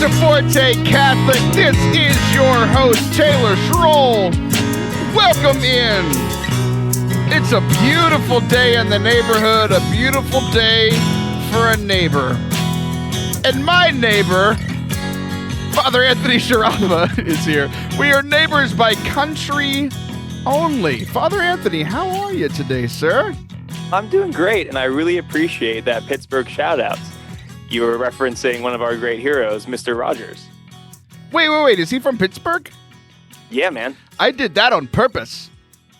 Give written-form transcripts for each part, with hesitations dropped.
to Forte Catholic. This is your host, Taylor Schroll. Welcome in. It's a beautiful day in the neighborhood, a beautiful day for a neighbor. And my neighbor, Father Anthony Sciarappa, is here. We are neighbors by country only. Father Anthony, how are you today, sir? I'm doing great, and I really appreciate that Pittsburgh shout-out. You were referencing one of our great heroes, Mr. Rogers. Wait. Is he from Pittsburgh? Yeah, man. I did that on purpose.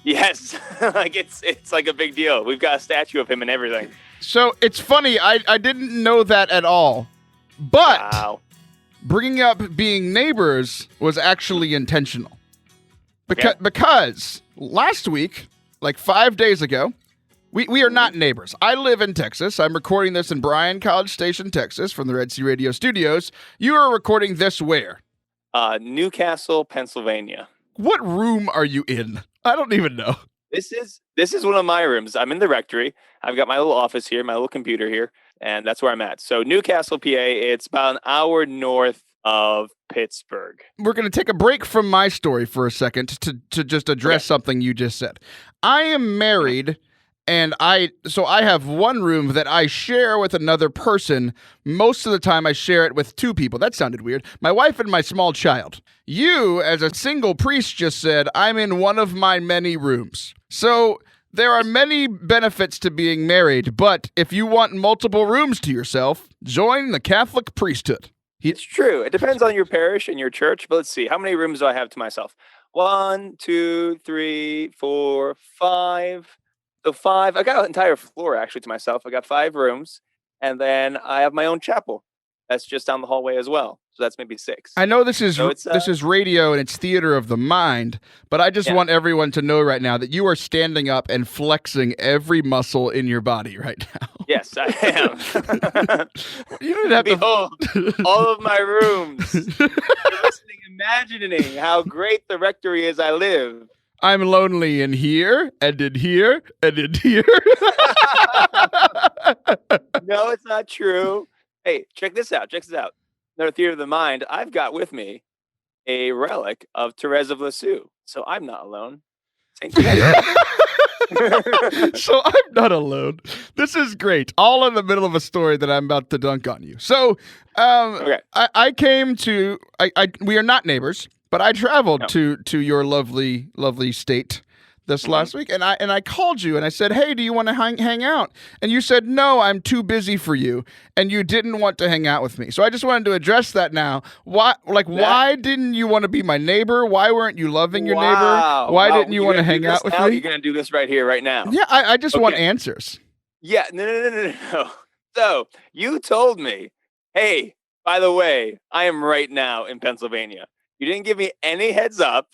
Yes. it's like a big deal. We've got a statue of him and everything. So it's funny. I didn't know that at all. But Wow. Bringing up being neighbors was actually intentional. Because last week, like 5 days ago, we are not neighbors. I live in Texas. I'm recording this in Bryan, College Station, Texas, from the Red Sea Radio Studios. You are recording this where? Newcastle, Pennsylvania. What room are you in? I don't even know. This is one of my rooms. I'm in the rectory. I've got my little office here, my little computer here, and that's where I'm at. So Newcastle, PA, it's about an hour north of Pittsburgh. We're going to take a break from my story for a second to just address something you just said. I am married. And I have one room that I share with another person. Most of the time I share it with two people. That sounded weird. My wife and my small child. You, as a single priest, just said, I'm in one of my many rooms. So there are many benefits to being married, but if you want multiple rooms to yourself, join the Catholic priesthood. It's true. It depends on your parish and your church, but let's see. How many rooms do I have to myself? 1, 2, 3, 4, 5. So 5, I got an entire floor actually to myself. I got 5 rooms, and then I have my own chapel. That's just down the hallway as well. So that's maybe 6. I know this is radio and it's theater of the mind, but I just want everyone to know right now that you are standing up and flexing every muscle in your body right now. Yes, I am. You don't have Behold, all of my rooms. You're listening, imagining how great the rectory is I live. I'm lonely in here, and in here, and in here. No, it's not true. Hey, check this out. Another theater of the mind. I've got with me a relic of Therese of Lisieux, so I'm not alone. So I'm not alone. This is great. All in the middle of a story that I'm about to dunk on you. So Okay. I came to, we are not neighbors. But I traveled to your lovely, lovely state this last week, and I called you and I said, "Hey, do you want to hang out?" And you said, "No, I'm too busy for you," and you didn't want to hang out with me. So I just wanted to address that now. Why didn't you want to be my neighbor? Why weren't you loving your neighbor? Why didn't you want to hang out with me? You're gonna do this right here, right now. Yeah, I just want answers. Yeah, no. So you told me, "Hey, by the way, I am right now in Pennsylvania." You didn't give me any heads up.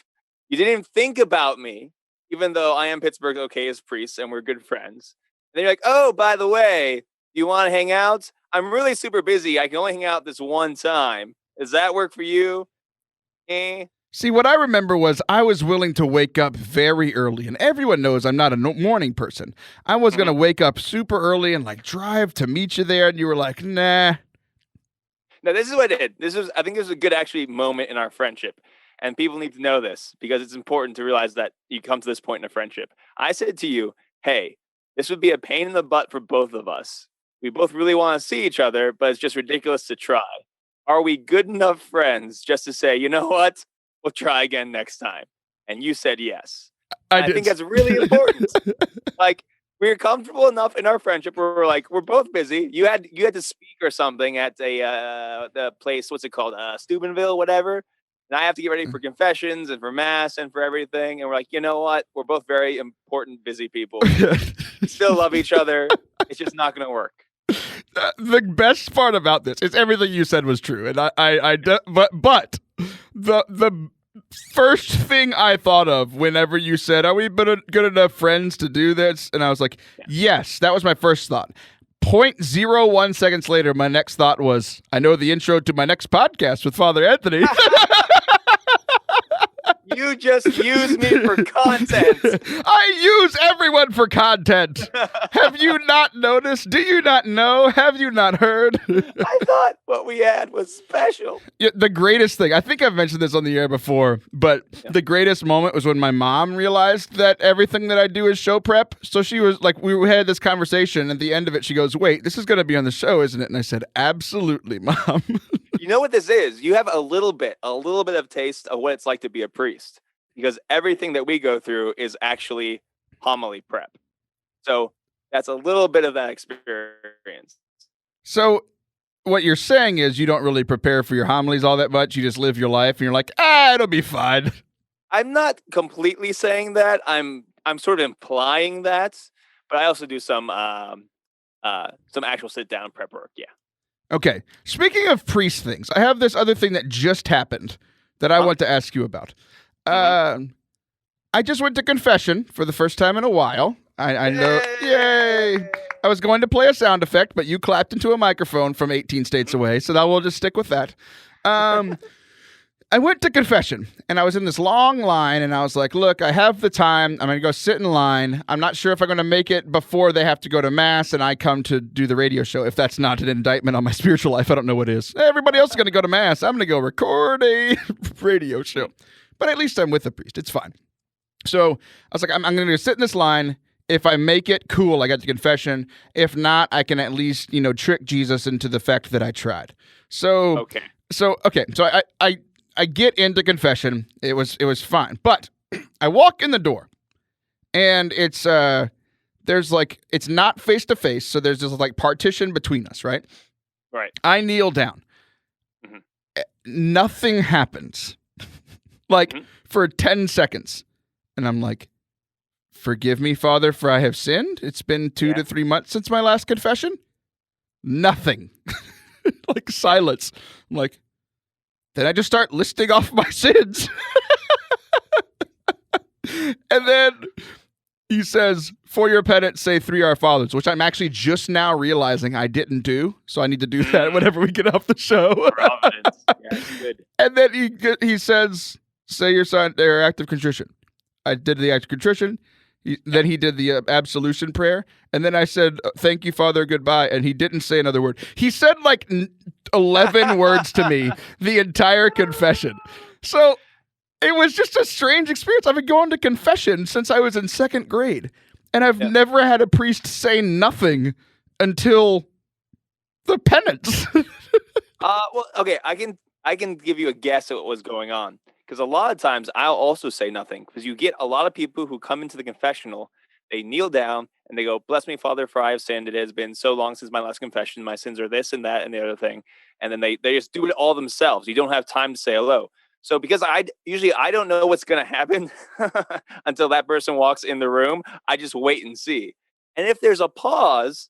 You didn't even think about me, even though I am Pittsburgh's okayest priest and we're good friends. And then you're like, oh, by the way, do you want to hang out? I'm really super busy. I can only hang out this one time. Does that work for you? See, what I remember was I was willing to wake up very early, and everyone knows I'm not a morning person. I was going to wake up super early and drive to meet you there, and you were like, nah. No, this is what I did. I think this was a good actually moment in our friendship. And people need to know this because it's important to realize that you come to this point in a friendship. I said to you, hey, this would be a pain in the butt for both of us. We both really want to see each other, but it's just ridiculous to try. Are we good enough friends just to say, you know what? We'll try again next time. And you said yes. I think that's really important. We're comfortable enough in our friendship where we're both busy. You had to speak or something at the place, what's it called? Steubenville, whatever. And I have to get ready for confessions and for mass and for everything. And we're like, you know what? We're both very important, busy people. We still love each other. It's just not going to work. The best part about this is everything you said was true. And but the first thing I thought of whenever you said, are we good enough friends to do this? And I was like, yes, that was my first thought. 0.01 seconds later, my next thought was, I know the intro to my next podcast with Father Anthony. You You just use me for content. I use everyone for content. Have you not noticed? Do you not know? Have you not heard? I thought what we had was special. Yeah, the greatest thing, I think I've mentioned this on the air before, but the greatest moment was when my mom realized that everything that I do is show prep. So she was like, we had this conversation. At the end of it, she goes, wait, this is going to be on the show, isn't it? And I said, absolutely, Mom. You know what this is? You have a little bit of taste of what it's like to be a priest, because everything that we go through is actually homily prep. So that's a little bit of that experience. So what you're saying is you don't really prepare for your homilies all that much. You just live your life and you're like, it'll be fine. I'm not completely saying that. I'm sort of implying that, but I also do some actual sit down prep work. Yeah. Okay. Speaking of priest things, I have this other thing that just happened that I want to ask you about. I just went to confession for the first time in a while. I know. Yay! I was going to play a sound effect, but you clapped into a microphone from 18 states away, so now we'll just stick with that. I went to confession, and I was in this long line, and I was like, look, I have the time. I'm going to go sit in line. I'm not sure if I'm going to make it before they have to go to Mass, and I come to do the radio show. If that's not an indictment on my spiritual life, I don't know what is. Everybody else is going to go to Mass. I'm going to go record a radio show. But at least I'm with a priest. It's fine. So I was like, I'm going to sit in this line. If I make it, cool, I got the confession. If not, I can at least, trick Jesus into the fact that I tried. So I get into confession. It was fine. But I walk in the door and it's it's not face to face, so there's this like partition between us, right? Right. I kneel down. Mm-hmm. Nothing happens. For 10 seconds. And I'm like, forgive me, Father, for I have sinned. It's been 2 to 3 months since my last confession. Nothing. Like silence. I'm like, then I just start listing off my sins. And then he says, for your penance, say 3 Our Fathers, which I'm actually just now realizing I didn't do. So I need to do that whenever we get off the show. Providence. Yeah, good. And then he says, say your act of contrition. I did the act of contrition. Then he did the absolution prayer. And then I said, thank you, Father, goodbye. And he didn't say another word. He said 11 words to me the entire confession. So it was just a strange experience. I've been going to confession since I was in 2nd grade. And I've never had a priest say nothing until the penance. Well, okay, I can give you a guess at what was going on. Because a lot of times I'll also say nothing, because you get a lot of people who come into the confessional, they kneel down and they go, bless me, Father, for I have sinned. It has been so long since my last confession. My sins are this and that and the other thing. And then they just do it all themselves. You don't have time to say hello. So because I don't know what's going to happen until that person walks in the room, I just wait and see. And if there's a pause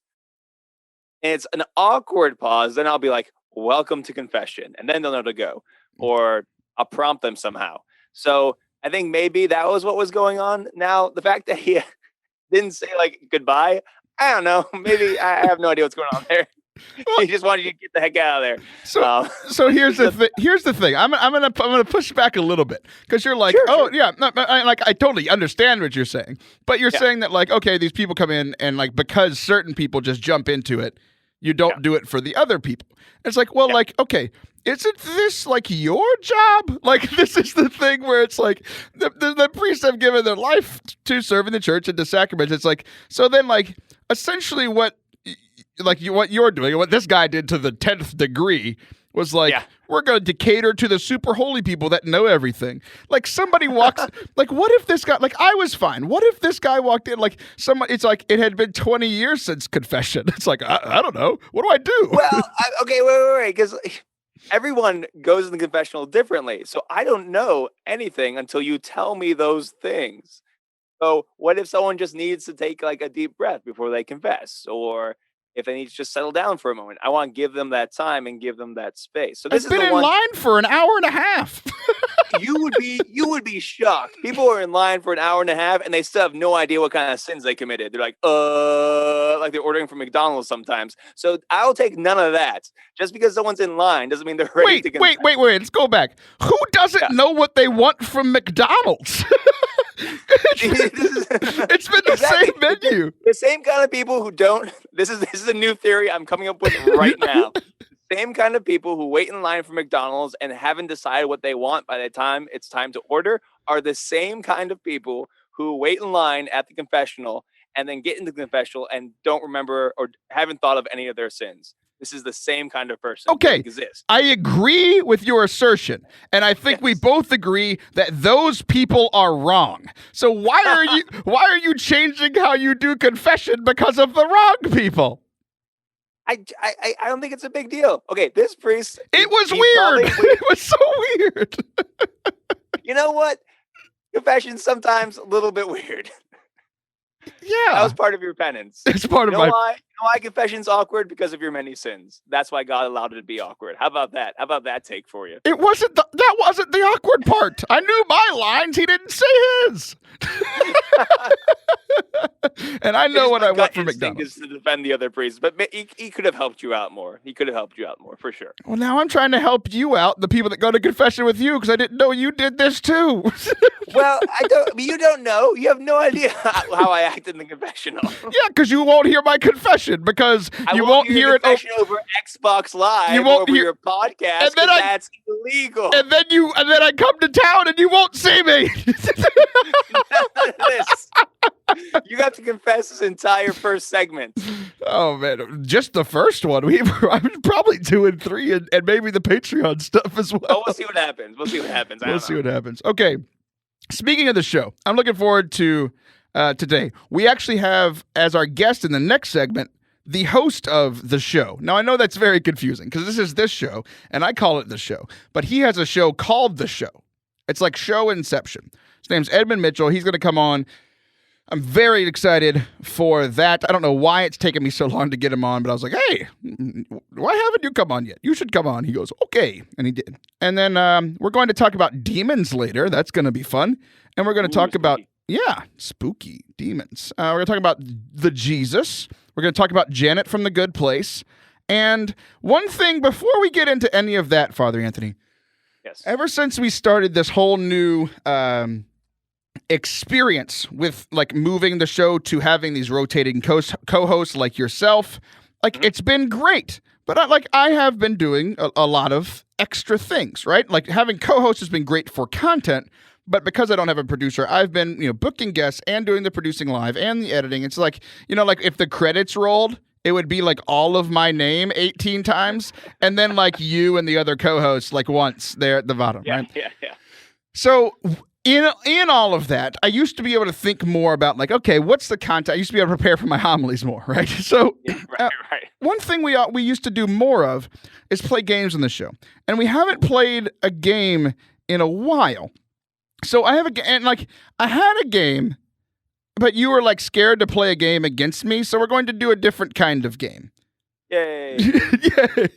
and it's an awkward pause, then I'll be like, welcome to confession. And then they'll know to go. Or I'll prompt them somehow. So I think maybe that was what was going on. Now, the fact that he didn't say goodbye, I don't know. Maybe I have no idea what's going on there. He just wanted you to get the heck out of there. So here's the thing. Here's the thing. I'm gonna push back a little bit, because you're like, sure. Yeah, no, I totally understand what you're saying, but you're saying that okay, these people come in and because certain people just jump into it, you don't do it for the other people. It's like, well, okay. Isn't this your job? This is the thing where it's the priests have given their life to serving the church and to sacraments. It's so then essentially what you're doing, what this guy did to the 10th degree was we're going to cater to the super holy people that know everything. Somebody walks, what if this guy, I was fine. What if this guy walked in, it's it had been 20 years since confession. It's I don't know. What do I do? Well, okay, wait, because everyone goes in the confessional differently. So I don't know anything until you tell me those things. So what if someone just needs to take a deep breath before they confess? Or if they need to just settle down for a moment, I want to give them that time and give them that space. So this I've been in line for an hour and a half. You would be shocked. People are in line for an hour and a half, and they still have no idea what kind of sins they committed. They're like they're ordering from McDonald's sometimes. So I'll take none of that. Just because someone's in line doesn't mean they're ready to confess. Wait. Let's go back. Who doesn't know what they want from McDonald's? It's been the same menu. The same kind of people who don't. This is a new theory I'm coming up with right now. Same kind of people who wait in line for McDonald's and haven't decided what they want by the time it's time to order are the same kind of people who wait in line at the confessional and then get into the confessional and don't remember or haven't thought of any of their sins. This is the same kind of person that exists. I agree with your assertion, and I think we both agree that those people are wrong. So why are you changing how you do confession because of the wrong people? I don't think it's a big deal. Okay, this priest. It was weird. It was so weird. You know what? Confession's sometimes a little bit weird. Yeah. That was part of your penance. It's part of my... You know why confession's awkward? Because of your many sins. That's why God allowed it to be awkward. How about that? How about that take for you? That wasn't the awkward part. I knew my lines. He didn't say his. And I know what I want from McDonald's. Is to defend the other priests, but he could have helped you out more. He could have helped you out more, for sure. Well, now I'm trying to help you out, the people that go to confession with you, because I didn't know you did this too. Well, you don't know. You have no idea how I act in the confessional. Yeah, because you won't hear my confession, because you won't hear it over Xbox Live. You won't hear your podcast, and then that's illegal. And then I come to town and you won't see me. You got to confess this entire first segment. Oh man, just the first one. I was probably 2 and 3, and maybe the Patreon stuff as well. Oh, we'll see what happens. We'll see what happens. Okay. Speaking of the show, I'm looking forward to today. We actually have as our guest in the next segment the host of the show. Now I know that's very confusing because this is this show, and I call it the show, but he has a show called the show. It's like show Inception. His name's Edmund Mitchell. He's going to come on. I'm very excited for that. I don't know why it's taken me so long to get him on, but I was like, hey, why haven't you come on yet? You should come on. He goes, okay. And he did. And then we're going to talk about demons later. That's going to be fun. And we're going to talk about, spooky demons. We're going to talk about the Jesus. We're going to talk about Janet from The Good Place. And one thing before we get into any of that, Father Anthony. Yes. Ever since we started this whole new experience with like moving the show to having these rotating co-hosts like yourself, like it's been great, but I have been doing a lot of extra things, right? Like having co-hosts has been great for content, but because I don't have a producer, I've been, booking guests and doing the producing live and the editing. It's like, like if the credits rolled, it would be like all of my name 18 times and then like you and the other co-hosts like once there at the bottom, right? Yeah. So in all of that, I used to be able to think more about like, okay, what's the content? I used to be able to prepare for my homilies more, right? So right. One thing we used to do more of is play games on the show. And we haven't played a game in a while. So I had a game, but you were like scared to play a game against me. So we're going to do a different kind of game. Yay. Yay.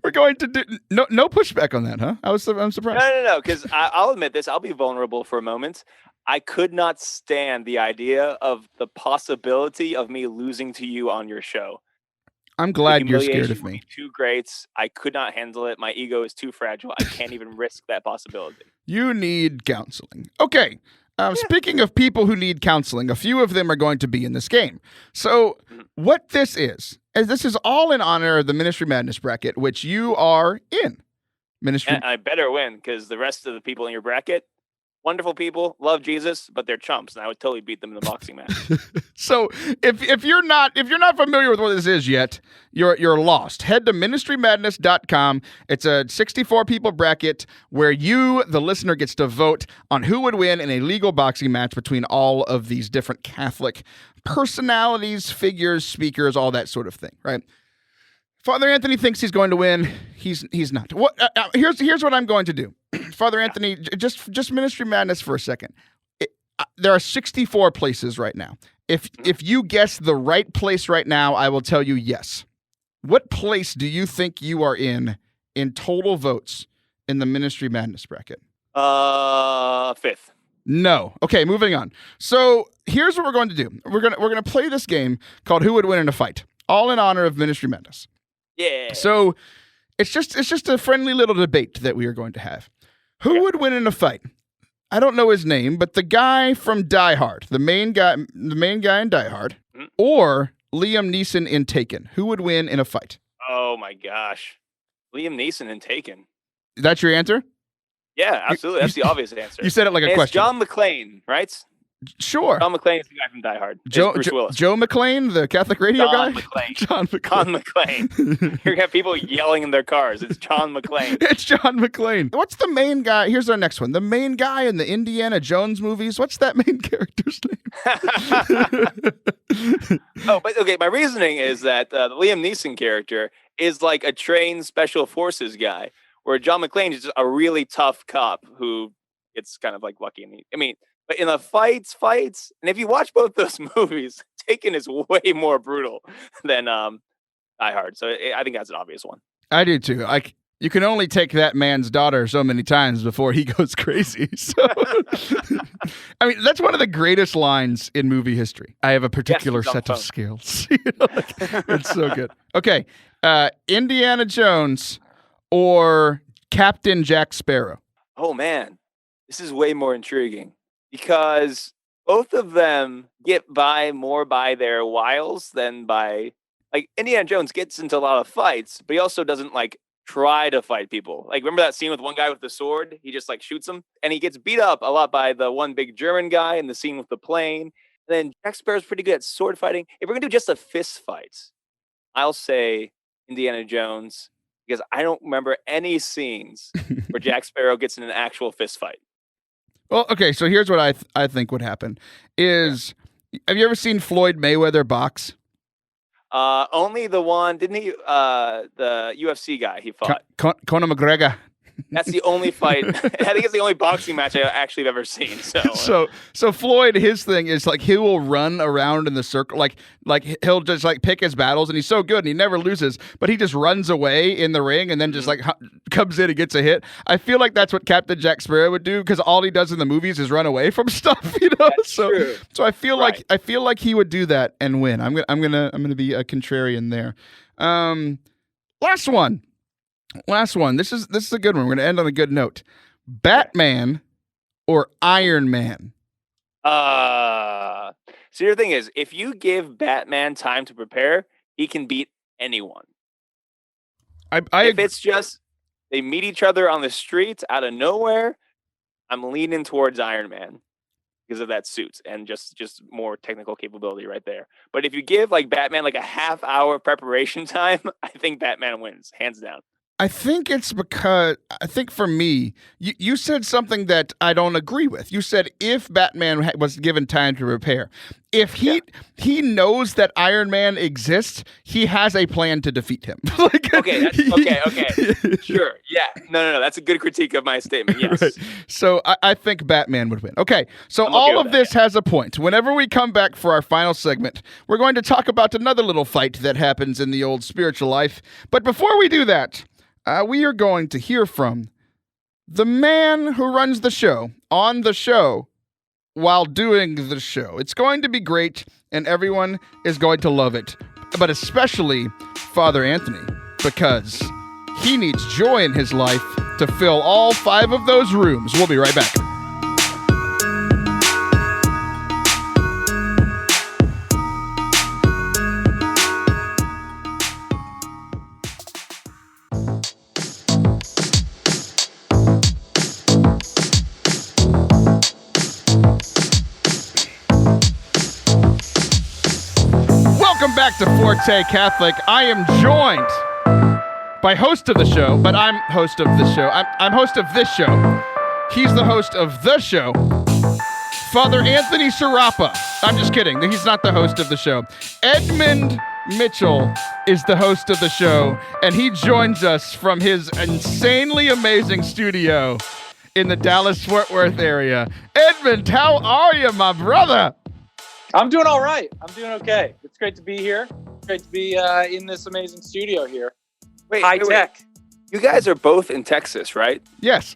We're going to do no pushback on that, huh? I'm surprised. No, because I'll admit this. I'll be vulnerable for a moment. I could not stand the idea of the possibility of me losing to you on your show. I'm glad you're scared of me. Too great. I could not handle it. My ego is too fragile. I can't even risk that possibility. You need counseling. Okay. Speaking of people who need counseling, a few of them are going to be in this game. So what this is all in honor of the Ministry Madness bracket, which you are in. And I better win because the rest of the people in your bracket, wonderful people, love Jesus, but they're chumps, and I would totally beat them in the boxing match. So if you're not familiar with what this is yet, you're lost. Head to ministrymadness.com. It's a 64 people bracket where you, the listener, gets to vote on who would win in a legal boxing match between all of these different Catholic personalities, figures, speakers, all that sort of thing, right? Father Anthony thinks he's going to win. He's not. Here's what I'm going to do. Father Anthony, just Ministry Madness for a second. There are 64 places right now. If you guess the right place right now, I will tell you yes. What place do you think you are in total votes in the Ministry Madness bracket? Fifth. No. Okay, moving on. So here's what we're going to do. We're gonna play this game called Who Would Win in a Fight, all in honor of Ministry Madness. Yeah. So it's just a friendly little debate that we are going to have. Who would win in a fight? I don't know his name, but the guy from Die Hard, the main guy in Die Hard, or Liam Neeson in Taken. Who would win in a fight? Oh my gosh, Liam Neeson in Taken. That's your answer? Yeah, absolutely. That's the obvious answer. You said it like a question. It's John McClane, right? Sure. John McClane is the guy from Die Hard. Joe McClane, the Catholic radio John guy? McClane. John McClane. You're going to have people yelling in their cars. It's John McClane. It's John McClane. What's the main guy? Here's our next one. The main guy in the Indiana Jones movies. What's that main character's name? Oh, but okay. My reasoning is that the Liam Neeson character is like a trained special forces guy, where John McClane is just a really tough cop who gets kind of like lucky. But in the fights, and if you watch both those movies, Taken is way more brutal than Die Hard. So I think that's an obvious one. I do too. You can only take that man's daughter so many times before he goes crazy. So, that's one of the greatest lines in movie history. I have a particular set of skills. It's so good. Okay, Indiana Jones or Captain Jack Sparrow. Oh man, this is way more intriguing. Because both of them get by more by their wiles than by, like, Indiana Jones gets into a lot of fights, but he also doesn't, like, try to fight people. Like, remember that scene with one guy with the sword? He just, like, shoots him. And he gets beat up a lot by the one big German guy in the scene with the plane. And then Jack Sparrow's pretty good at sword fighting. If we're going to do just a fist fight, I'll say Indiana Jones, because I don't remember any scenes where Jack Sparrow gets in an actual fist fight. Well, okay, so here's what I think would happen is, have you ever seen Floyd Mayweather box? Only the one, didn't he? The UFC guy he fought. Conor McGregor. That's the only fight. I think it's the only boxing match I actually have ever seen. So Floyd, his thing is like he will run around in the circle, like he'll just like pick his battles, and he's so good and he never loses, but he just runs away in the ring and then just like comes in and gets a hit. I feel like that's what Captain Jack Sparrow would do, because all he does in the movies is run away from stuff, That's true. So I feel like he would do that and win. I'm gonna be a contrarian there. Last one. This is a good one. We're gonna end on a good note. Batman or Iron Man? So your thing is, if you give Batman time to prepare, he can beat anyone. If it's just they meet each other on the streets out of nowhere, I'm leaning towards Iron Man because of that suit and just more technical capability right there. But if you give like Batman like a half-hour preparation time, I think Batman wins, hands down. I think it's because, for me, you said something that I don't agree with. You said if Batman was given time to prepare, if he knows that Iron Man exists, he has a plan to defeat him. Okay. Sure. Yeah. No. That's a good critique of my statement. Yes. Right. So I think Batman would win. Okay. So all of this has a point. Whenever we come back for our final segment, we're going to talk about another little fight that happens in the old spiritual life. But before we do that, we are going to hear from the man who runs the show on the show while doing the show. It's going to be great, and everyone is going to love it, but especially Father Anthony, because he needs joy in his life to fill all 5 of those rooms. We'll be right back. Welcome back to Forte Catholic. I am joined by host of the show, but I'm host of the show. I'm host of this show. He's the host of the show, Father Anthony Sciarappa. I'm just kidding. He's not the host of the show. Edmund Mitchell is the host of the show, and he joins us from his insanely amazing studio in the Dallas-Fort Worth area. Edmund, how are you, my brother? I'm doing all right. I'm doing okay. It's great to be here. Great to be in this amazing studio here. Wait, High tech. You guys are both in Texas, right? Yes.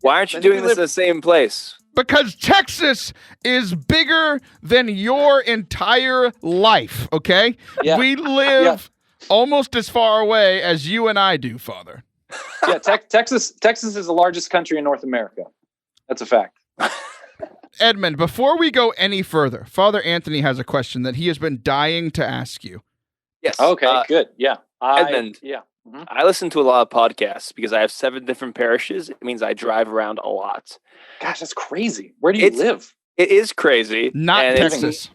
Why aren't you doing this in the same place? Because Texas is bigger than your entire life, okay? Yeah. We live almost as far away as you and I do, Father. Yeah, Texas is the largest country in North America. That's a fact. Edmund, before we go any further, Father Anthony has a question that he has been dying to ask you. Yes. Okay, good. Yeah. Edmund. Yeah. Mm-hmm. I listen to a lot of podcasts because I have 7 different parishes. It means I drive around a lot. Gosh, that's crazy. Where do you live? It is crazy. Not and Texas.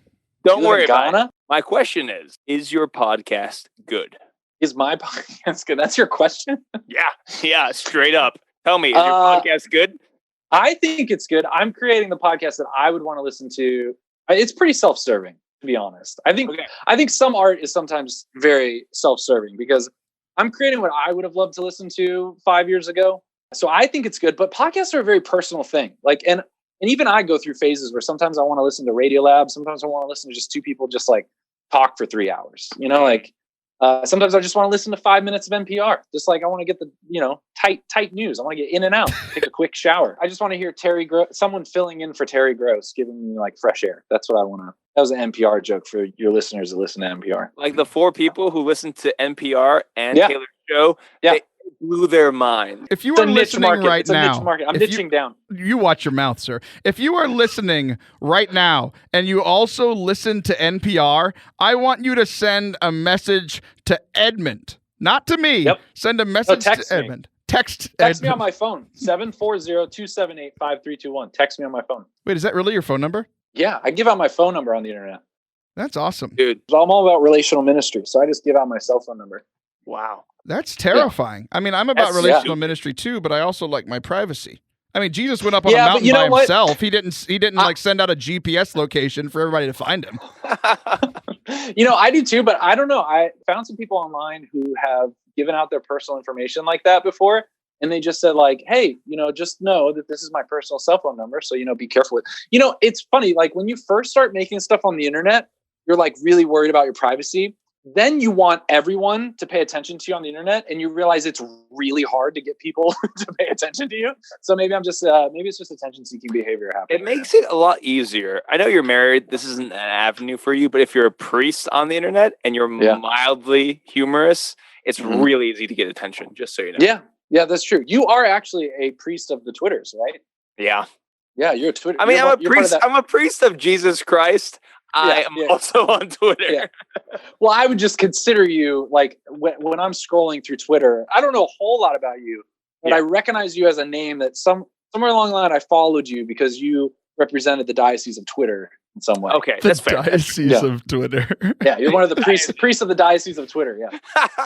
Don't You live worry in about Ghana? it. My question is your podcast good? Is my podcast good? That's your question? Yeah, straight up. Tell me, is your podcast good? I think it's good. I'm creating the podcast that I would want to listen to. It's pretty self-serving, to be honest. I think some art is sometimes very self-serving because I'm creating what I would have loved to listen to 5 years ago. So I think it's good, but podcasts are a very personal thing. Like, and even I go through phases where sometimes I want to listen to Radiolab. Sometimes I want to listen to just 2 people just like talk for 3 hours, like, sometimes I just want to listen to 5 minutes of NPR. Just like I want to get the, tight news. I want to get in and out, take a quick shower. I just want to hear someone filling in for Terry Gross, giving me like fresh air. That's what I want to. That was an NPR joke for your listeners that listen to NPR. Like the 4 people who listen to NPR and Taylor's show, they blew their mind. If you are listening right now, it's a niche market. I'm niching down. You watch your mouth, sir. If you are listening right now and you also listen to NPR, I want you to send a message to Edmund, not to me. Yep. Send a message to Edmund. Text Edmund. Me on my phone, 740-278-5321. Text me on my phone. Wait, is that really your phone number? Yeah, I give out my phone number on the internet. That's awesome. Dude. I'm all about relational ministry, so I just give out my cell phone number. Wow. That's terrifying. Yeah. I mean, I'm about relational ministry too, but I also like my privacy. I mean, Jesus went up on a mountain by himself. He didn't like send out a GPS location for everybody to find him. I do too, but I don't know. I found some people online who have given out their personal information like that before. And they just said like, hey, just know that this is my personal cell phone number. So, be careful with, it's funny. Like when you first start making stuff on the internet, you're like really worried about your privacy. Then you want everyone to pay attention to you on the internet, and you realize it's really hard to get people to pay attention to you. So maybe it's just attention-seeking behavior happening. It makes it a lot easier. I know you're married. This isn't an avenue for you, but if you're a priest on the internet and you're mildly humorous, it's really easy to get attention, just so you know. Yeah, that's true. You are actually a priest of the Twitters, right? Yeah. Yeah, you're a Twitter. I mean, I'm a priest of Jesus Christ. I am also on Twitter. Yeah. Well, I would just consider you like when I'm scrolling through Twitter, I don't know a whole lot about you, but I recognize you as a name that somewhere along the line I followed you because you represented the diocese of Twitter in some way. Okay, that's fair. Diocese of Twitter. Yeah, you're one of the priests of the diocese of Twitter. Yeah.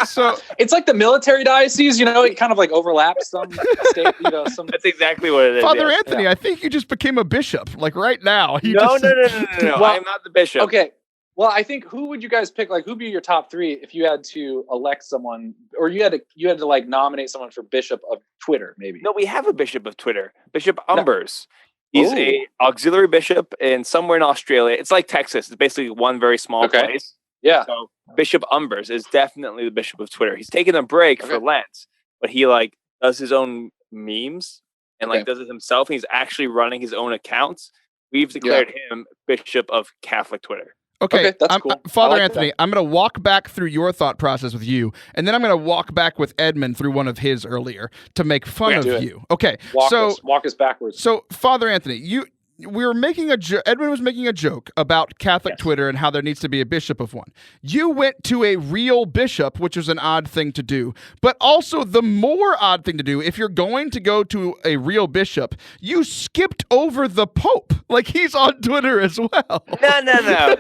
So it's like the military diocese. It kind of like overlaps some state. That's exactly what it is. Father Anthony, I think you just became a bishop. Like right now. No. Well, I'm not the bishop. Okay. Well, I think who would you guys pick? Like, who'd be your top 3 if you had to elect someone, or you had to like nominate someone for bishop of Twitter? Maybe. No, we have a bishop of Twitter, Bishop Umbers. He's a auxiliary bishop somewhere in Australia. It's like Texas. It's basically one very small place. Yeah. So Bishop Umbers is definitely the bishop of Twitter. He's taking a break for Lent, but he like does his own memes and like does it himself. And he's actually running his own accounts. We've declared him bishop of Catholic Twitter. Okay, that's cool. Father Anthony, I'm going to walk back through your thought process with you, and then I'm going to walk back with Edmund through one of his earlier to make fun of you. Okay, walk us backwards. So, Father Anthony, Edmund was making a joke about Catholic Twitter and how there needs to be a bishop of one. You went to a real bishop, which was an odd thing to do, but also the more odd thing to do, if you're going to go to a real bishop, you skipped over the Pope. Like he's on Twitter as well. No.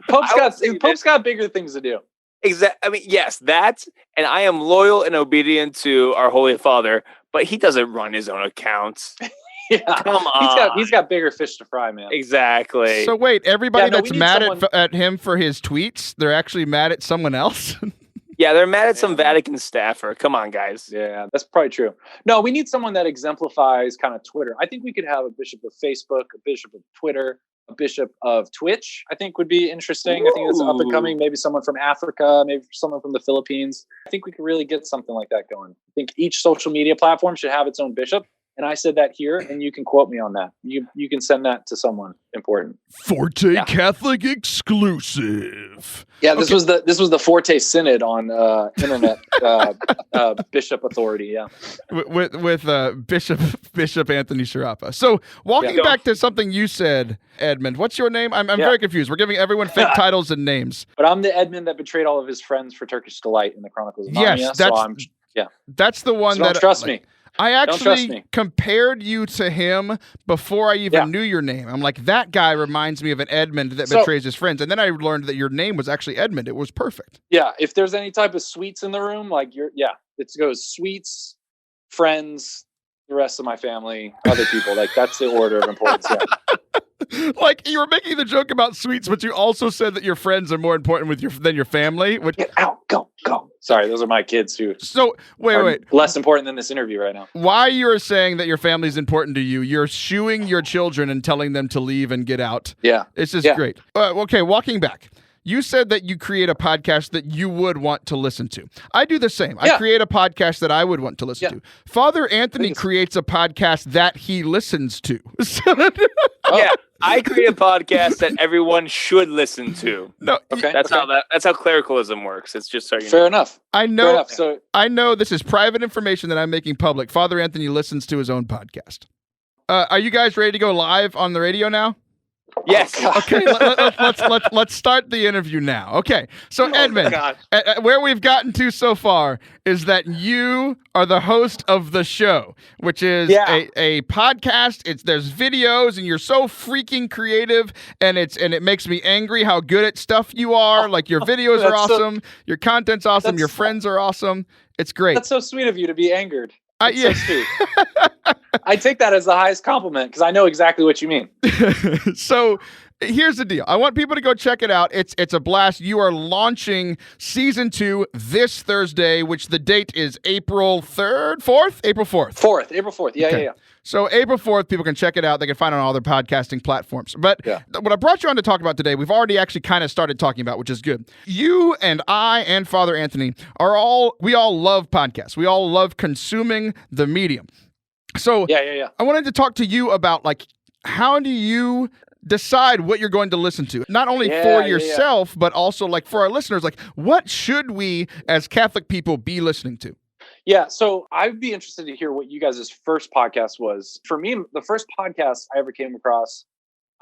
Pope's got bigger things to do. Exactly. I mean, yes, that, and I am loyal and obedient to our Holy Father, but he doesn't run his own accounts. Yeah, come on. He's got bigger fish to fry, man. Exactly. So wait, everybody that's mad at him for his tweets, they're actually mad at someone else? Yeah, they're mad at some Vatican staffer. Come on, guys. Yeah, that's probably true. No, we need someone that exemplifies kind of Twitter. I think we could have a bishop of Facebook, a bishop of Twitter, a bishop of Twitch, I think would be interesting. I think it's up and coming. Maybe someone from Africa, maybe someone from the Philippines. I think we could really get something like that going. I think each social media platform should have its own bishop. And I said that here, and you can quote me on that. You can send that to someone important. Forte Catholic exclusive. Yeah, this was the Forte Synod on internet bishop authority. Yeah, with Bishop Anthony Sciarappa. So walking back to something you said, Edmund, what's your name? I'm very confused. We're giving everyone fake titles and names. But I'm the Edmund that betrayed all of his friends for Turkish delight in the Chronicles of Narnia. Yes, that's the one that trust me. I actually compared you to him before I even knew your name. I'm like, that guy reminds me of an Edmund that betrays his friends. And then I learned that your name was actually Edmund. It was perfect. Yeah. If there's any type of sweets in the room, like it goes sweets, friends, the rest of my family, other people. Like that's the order of importance. Yeah. Like you were making the joke about sweets, but you also said that your friends are more important than your family. Get out, go. Sorry, those are my kids who. So wait. Less important than this interview right now. Why you're saying that your family is important to you? You're shooing your children and telling them to leave and get out. Yeah, this is great. Okay, walking back. You said that you create a podcast that you would want to listen to. I do the same. I create a podcast that I would want to listen to. Father Anthony creates a podcast that he listens to. Yeah, I create a podcast that everyone should listen to. No, that's how clericalism works. It's just so you know. Fair enough. I know. Fair enough. So I know this is private information that I'm making public. Father Anthony listens to his own podcast. Are you guys ready to go live on the radio now? Yes. Okay, let's start the interview now. Okay, so Edmund, where we've gotten to so far is that you are the host of the show, which is a podcast. There's videos, and you're so freaking creative, and it makes me angry how good at stuff you are. Like your videos are awesome, your content's awesome, your friends are awesome. It's great. That's so sweet of you to be angered. So sweet. I take that as the highest compliment because I know exactly what you mean. So here's the deal. I want people to go check it out. It's a blast. You are launching season 2 this Thursday, which the date is April 3rd, 4th? April 4th. April 4th. Yeah. So April 4th, people can check it out. They can find it on all their podcasting platforms. But what I brought you on to talk about today, we've already actually kind of started talking about, which is good. You and I and Father Anthony we all love podcasts. We all love consuming the medium. So I wanted to talk to you about, like, how do you decide what you're going to listen to? Not only for yourself, but also, like, for our listeners, like, what should we as Catholic people be listening to? Yeah, so I'd be interested to hear what you guys' first podcast was. For me, the first podcast I ever came across,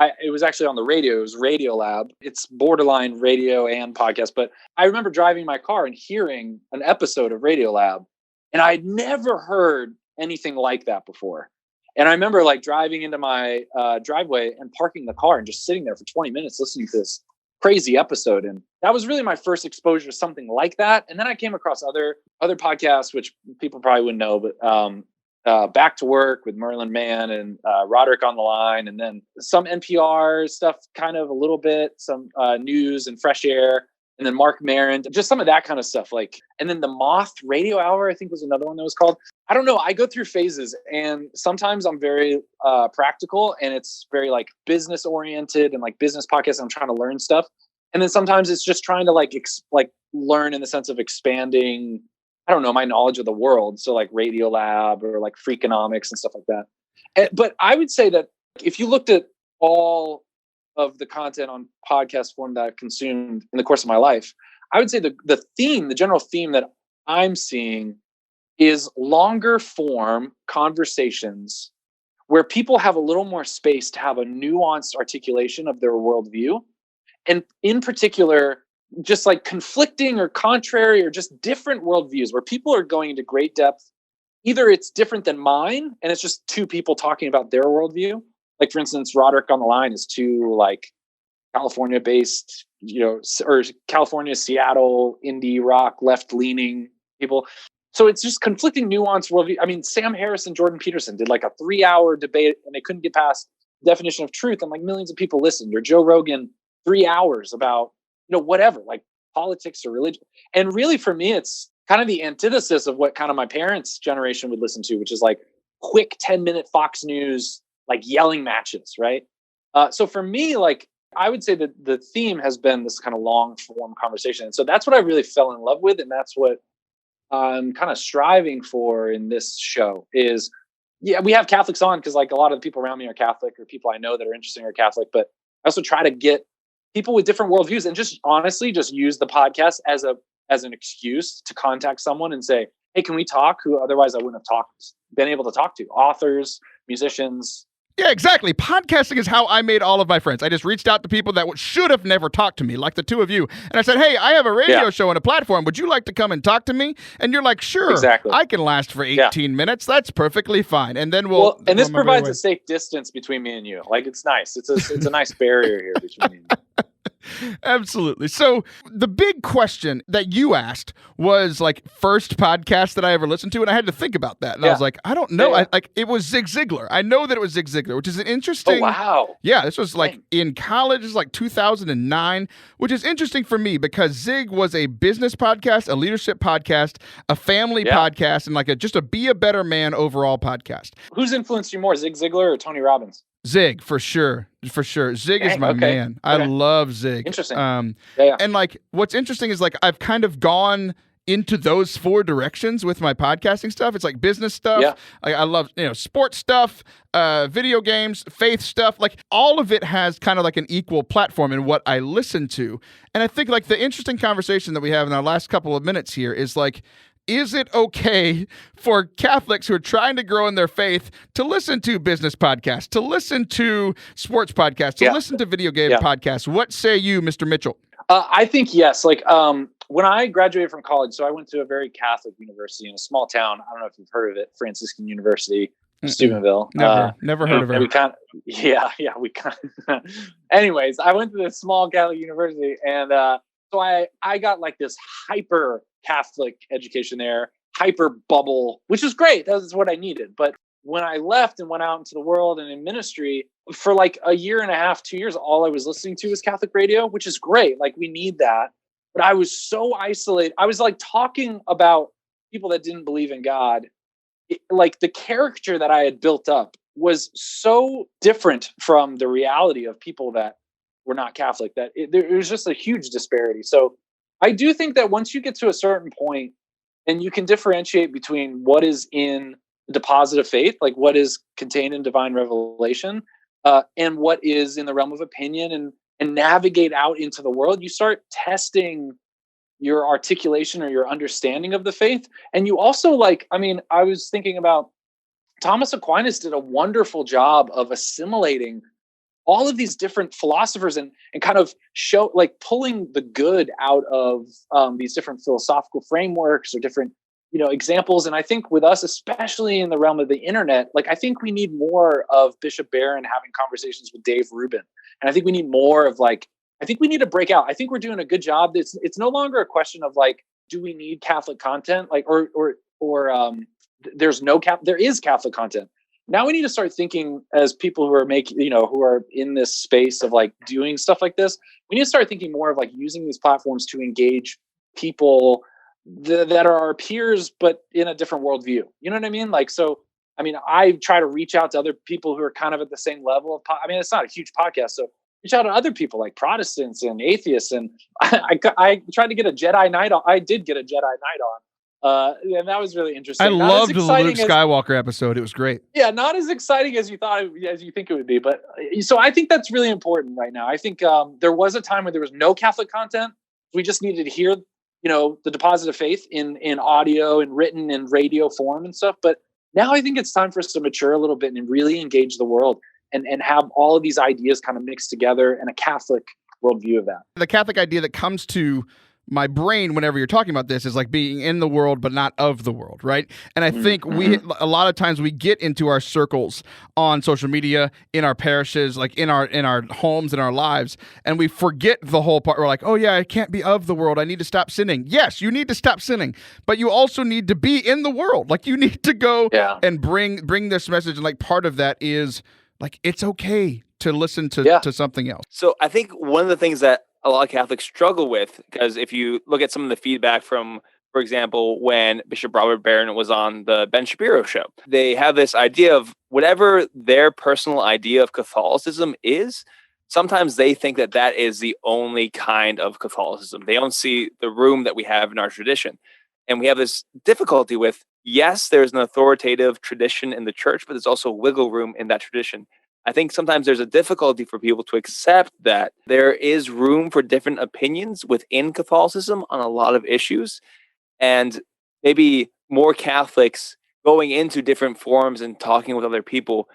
it was actually on the radio. It was Radio Lab. It's borderline radio and podcast, but I remember driving my car and hearing an episode of Radio Lab, and I'd never heard anything like that before. And I remember like driving into my driveway and parking the car and just sitting there for 20 minutes listening to this crazy episode. And that was really my first exposure to something like that. And then I came across other podcasts, which people probably wouldn't know, but Back to Work with Merlin Mann and Roderick on the Line, and then some NPR stuff, kind of a little bit, some news and Fresh Air. And then Mark Maron, just some of that kind of stuff. Like, and then the Moth Radio Hour, I think was another one that was called. I don't know. I go through phases, and sometimes I'm very practical, and it's very like business oriented and like business podcasts. I'm trying to learn stuff, and then sometimes it's just trying to like learn in the sense of expanding, I don't know, my knowledge of the world. So like Radio Lab or like Freakonomics and stuff like that. But I would say that if you looked at all of the content on podcast form that I've consumed in the course of my life, I would say the general theme that I'm seeing is longer form conversations where people have a little more space to have a nuanced articulation of their worldview. And in particular, just like conflicting or contrary or just different worldviews where people are going into great depth. Either it's different than mine and it's just two people talking about their worldview. Like, for instance, Roderick on the Line is two like California-based, or California, Seattle, indie rock, left-leaning people. So it's just conflicting nuance worldview. I mean, Sam Harris and Jordan Peterson did like a 3-hour debate and they couldn't get past the definition of truth, and like millions of people listened. Or Joe Rogan, 3 hours about, whatever, like politics or religion. And really for me, it's kind of the antithesis of what kind of my parents' generation would listen to, which is like quick 10-minute Fox News, like yelling matches, right? So for me, like, I would say that the theme has been this kind of long form conversation. And so that's what I really fell in love with. And that's what I'm kind of striving for in this show is, yeah, we have Catholics on because like a lot of the people around me are Catholic, or people I know that are interesting are Catholic, but I also try to get people with different worldviews and just honestly just use the podcast as an excuse to contact someone and say, hey, can we talk? Who otherwise I wouldn't have been able to talk to. Authors, musicians. Yeah, exactly. Podcasting is how I made all of my friends. I just reached out to people that should have never talked to me, like the two of you. And I said, hey, I have a radio show and a platform. Would you like to come and talk to me? And you're like, sure, exactly. I can last for 18 minutes. That's perfectly fine. And then and this provides a safe distance between me and you. Like, it's nice. It's a nice barrier here between me and you. Absolutely. So the big question that you asked was like first podcast that I ever listened to, and I had to think about that. And I was like, I don't know. It was Zig Ziglar. I know that it was Zig Ziglar, which is an interesting. Oh, wow. Yeah, this was like in college. This was like 2009, which is interesting for me because Zig was a business podcast, a leadership podcast, a family podcast, and like just a be a better man overall podcast. Who's influenced you more, Zig Ziglar or Tony Robbins? Zig, for sure. Zig is my man. I love Zig. Interesting. And like, what's interesting is like, I've kind of gone into those four directions with my podcasting stuff. It's like business stuff. Yeah. Like, I love, sports stuff, video games, faith stuff. Like, all of it has kind of like an equal platform in what I listen to. And I think like the interesting conversation that we have in our last couple of minutes here is like, is it okay for Catholics who are trying to grow in their faith to listen to business podcasts, to listen to sports podcasts, to listen to video game podcasts? What say you, Mr. Mitchell? I think yes. Like when I graduated from college, so I went to a very Catholic university in a small town. I don't know if you've heard of it, Franciscan University, Steubenville. Never heard of it. Anyways, I went to this small Catholic university, and so I got like this hyper Catholic education there, hyper bubble, which was great. That was what I needed. But when I left and went out into the world and in ministry for like a year and a half, 2 years, all I was listening to was Catholic radio, which is great. Like, we need that. But I was so isolated. I was like talking about people that didn't believe in God. Like, the caricature that I had built up was so different from the reality of people that were not Catholic that there was just a huge disparity. So I do think that once you get to a certain point and you can differentiate between what is in the deposit of faith, like what is contained in divine revelation, and what is in the realm of opinion, and navigate out into the world, you start testing your articulation or your understanding of the faith. And you also I was thinking about Thomas Aquinas did a wonderful job of assimilating all of these different philosophers and kind of show, like, pulling the good out of these different philosophical frameworks or different, examples. And I think with us, especially in the realm of the internet, like, I think we need more of Bishop Barron having conversations with Dave Rubin. And I think we need more of I think we need to break out. I think we're doing a good job. It's no longer a question of do we need Catholic content? There is Catholic content. Now we need to start thinking as people who are who are in this space of doing stuff like this. We need to start thinking more of using these platforms to engage people that are our peers, but in a different worldview. You know what I mean? I try to reach out to other people who are kind of at the same level of, it's not a huge podcast. So reach out to other people like Protestants and atheists. And I tried to get a Jedi Knight on. I did get a Jedi Knight on. And that was really interesting. I loved the Luke Skywalker episode. It was great. Yeah, not as exciting as you think it would be. But so I think that's really important right now. I think there was a time where there was no Catholic content. We just needed to hear, the deposit of faith in audio and written and radio form and stuff. But now I think it's time for us to mature a little bit and really engage the world and have all of these ideas kind of mixed together and a Catholic worldview of that. The Catholic idea that comes to my brain whenever you're talking about this is being in the world but not of the world, right? And I think a lot of times we get into our circles on social media, in our parishes, in our homes, in our lives, and we forget the whole part. We're like, oh yeah, I can't be of the world. I need to stop sinning. Yes, you need to stop sinning, but you also need to be in the world. You need to go and bring this message, and part of that is it's okay to listen to something else. So I think one of the things that a lot of Catholics struggle with, because if you look at some of the feedback from for example, when Bishop Robert Barron was on the Ben Shapiro show. They have this idea of whatever their personal idea of Catholicism is, sometimes they think that that is the only kind of Catholicism. They don't see the room that we have in our tradition. And we have this difficulty with, yes, there's an authoritative tradition in the church, but there's also wiggle room in that tradition. I think sometimes there's a difficulty for people to accept that there is room for different opinions within Catholicism on a lot of issues. And maybe more Catholics going into different forums and talking with other people,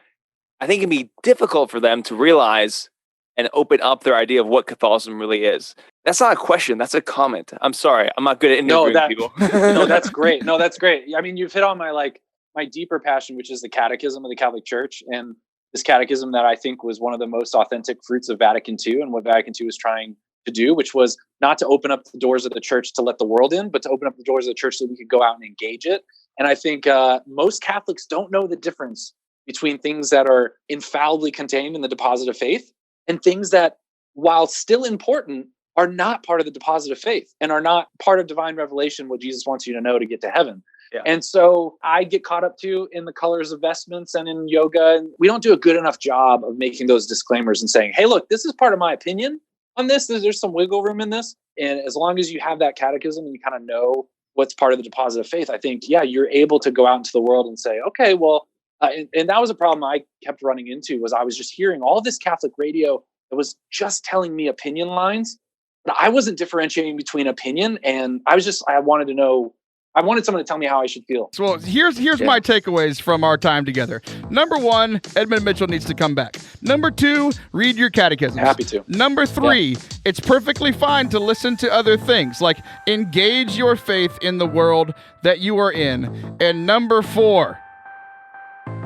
I think it can be difficult for them to realize and open up their idea of what Catholicism really is. That's not a question. That's a comment. I'm sorry. I'm not good at interviewing people. No, that's great. No, that's great. I mean, you've hit on my deeper passion, which is the Catechism of the Catholic Church. And this catechism that I think was one of the most authentic fruits of Vatican II and what Vatican II was trying to do, which was not to open up the doors of the church to let the world in, but to open up the doors of the church so we could go out and engage it. And I think most Catholics don't know the difference between things that are infallibly contained in the deposit of faith and things that, while still important, are not part of the deposit of faith and are not part of divine revelation, what Jesus wants you to know to get to heaven. Yeah. And so I get caught up too in the colors of vestments and in yoga. And we don't do a good enough job of making those disclaimers and saying, hey, look, this is part of my opinion on this. There's some wiggle room in this. And as long as you have that catechism and you kind of know what's part of the deposit of faith, I think, yeah, you're able to go out into the world and say, okay, well, and that was a problem I kept running into, was I was just hearing all this Catholic radio that was just telling me opinion lines, but I wasn't differentiating between opinion. And I wanted to know, I wanted someone to tell me how I should feel. So here's my takeaways from our time together. Number 1, Edmund Mitchell needs to come back. Number 2, read your catechism. Happy to. Number 3, it's perfectly fine to listen to other things, like engage your faith in the world that you are in. And number 4,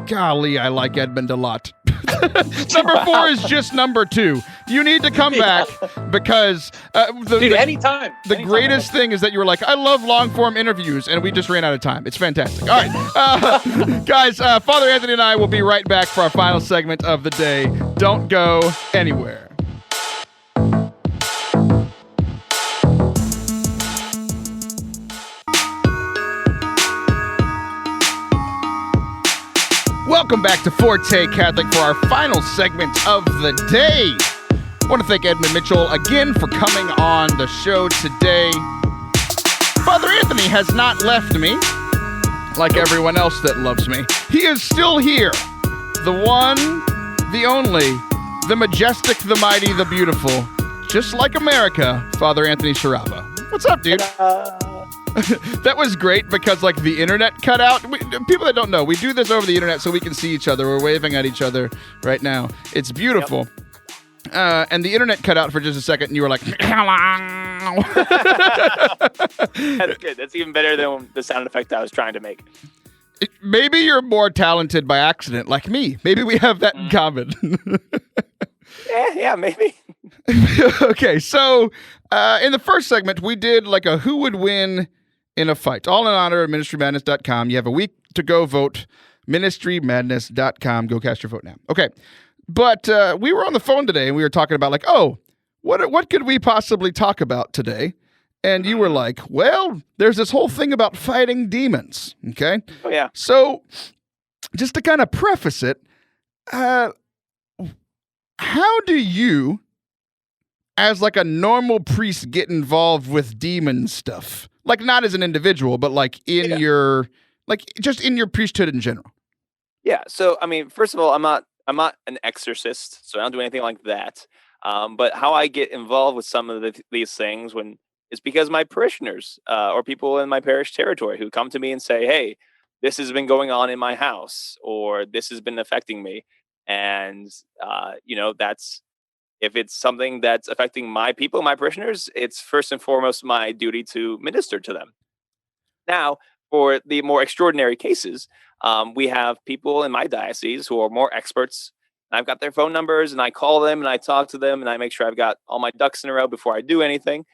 golly, I like Edmund a lot. Number 4 is just number 2. You need to come back because anytime. The greatest thing is that you were like, I love long form interviews, and we just ran out of time. It's fantastic. All right, guys, Father Anthony and I will be right back for our final segment of the day. Don't go anywhere. Welcome back to Forte Catholic for our final segment of the day. I want to thank Edmund Mitchell again for coming on the show today. Father Anthony has not left me, like everyone else that loves me. He is still here. The one, the only, the majestic, the mighty, the beautiful. Just like America, Father Anthony Sciarappa. What's up, dude? That was great because, like, the internet cut out. People that don't know, we do this over the internet so we can see each other. We're waving at each other right now. It's beautiful. Yep. And the internet cut out for just a second, and you were like, hello. That's good. That's even better than the sound effect I was trying to make. Maybe you're more talented by accident, like me. Maybe we have that in common. Yeah, maybe. Okay, so in the first segment, we did like a who would win in a fight. All in honor of ministrymadness.com. You have a week to go vote. Ministrymadness.com. Go cast your vote now. Okay. But we were on the phone today and we were talking about like, oh, what could we possibly talk about today? And you were like, well, there's this whole thing about fighting demons. Okay. Oh, yeah. So just to kind of preface it, how do you, as like a normal priest, get involved with demon stuff? Like not as an individual, but like in your, like just in your priesthood in general. Yeah. So, I mean, first of all, I'm not an exorcist, so I don't do anything like that. But how I get involved with some of these things it's because my parishioners or people in my parish territory who come to me and say, hey, this has been going on in my house, or this has been affecting me. And, that's, if it's something that's affecting my people, my parishioners, it's first and foremost my duty to minister to them. Now, for the more extraordinary cases, we have people in my diocese who are more experts. I've got their phone numbers and I call them and I talk to them and I make sure I've got all my ducks in a row before I do anything,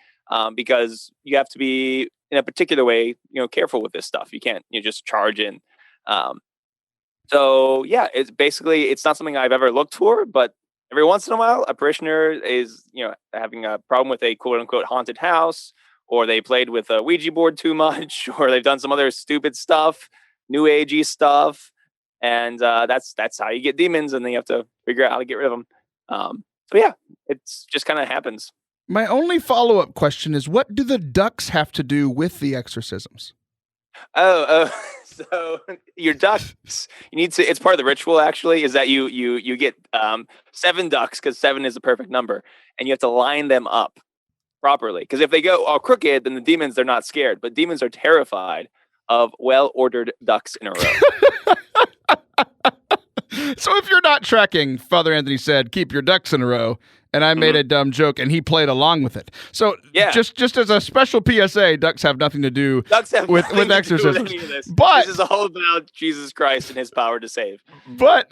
because you have to be in a particular way, careful with this stuff. You can't just charge in. So yeah, it's not something I've ever looked for, but every once in a while, a parishioner is, having a problem with a quote unquote haunted house, or they played with a Ouija board too much, or they've done some other stupid stuff, new agey stuff, and that's how you get demons, and then you have to figure out how to get rid of them. So yeah, it's just kind of happens. My only follow-up question is, what do the ducks have to do with the exorcisms? So your ducks, you need to. It's part of the ritual. Actually, is that you get 7 ducks, because 7 is the perfect number, and you have to line them up properly. Because if they go all crooked, then the demons, they're not scared, but demons are terrified of well-ordered ducks in a row. So if you're not tracking, Father Anthony said, keep your ducks in a row. And I made a dumb joke, and he played along with it. So just as a special PSA, ducks have nothing to do with exorcisms. But this is all about Jesus Christ and his power to save. But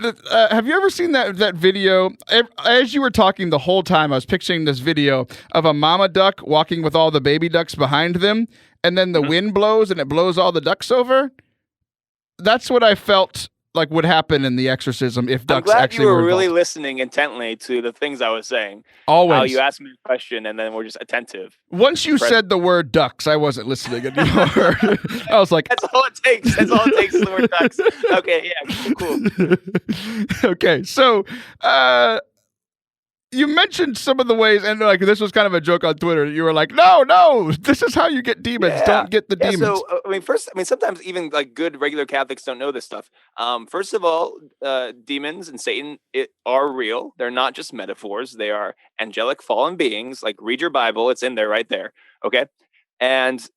have you ever seen that video? As you were talking the whole time, I was picturing this video of a mama duck walking with all the baby ducks behind them, and then the wind blows, and it blows all the ducks over. That's what I felt like would happen in the exorcism if ducks actually were you were really involved. listening intently to the things I was saying. Always. How you asked me a question and then we're just attentive. Once you said the word ducks, I wasn't listening anymore. I was like, that's all it takes. That's all it takes is the word ducks. Okay, yeah, cool. Okay, so you mentioned some of the ways, and like this was kind of a joke on Twitter. You were like, no, this is how you get demons. Yeah. Don't get the demons. So, sometimes even like good regular Catholics don't know this stuff. First of all, demons and Satan are real. They're not just metaphors. They are angelic fallen beings. Like, read your Bible. It's in there right there. Okay. But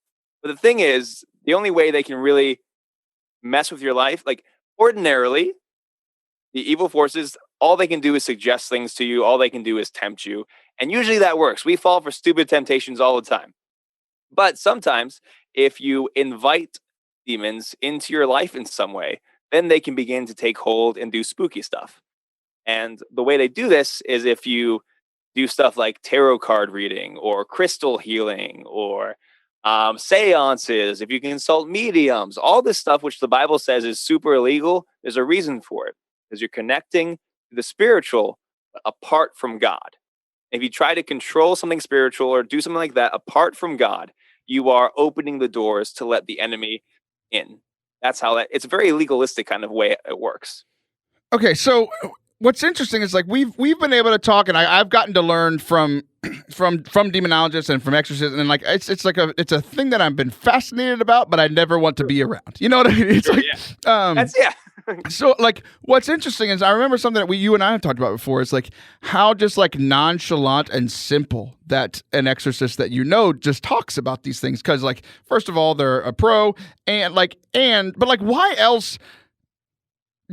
the thing is, the only way they can really mess with your life, like ordinarily, the evil forces, all they can do is suggest things to you. All they can do is tempt you. And usually that works. We fall for stupid temptations all the time. But sometimes if you invite demons into your life in some way, then they can begin to take hold and do spooky stuff. And the way they do this is if you do stuff like tarot card reading or crystal healing or seances, if you consult mediums, all this stuff, which the Bible says is super illegal, there's a reason for it. Because you're connecting the spiritual apart from God. If you try to control something spiritual or do something like that apart from God, you are opening the doors to let the enemy in. That's how it's a very legalistic kind of way it works. Okay, so what's interesting is like we've been able to talk, and I've gotten to learn from demonologists and from exorcists, and like it's a thing that I've been fascinated about, but I never want to be around. You know what I mean? It's So like what's interesting is I remember something that you and I have talked about before. It's like how just like nonchalant and simple that an exorcist that just talks about these things, because like first of all they're a pro but why else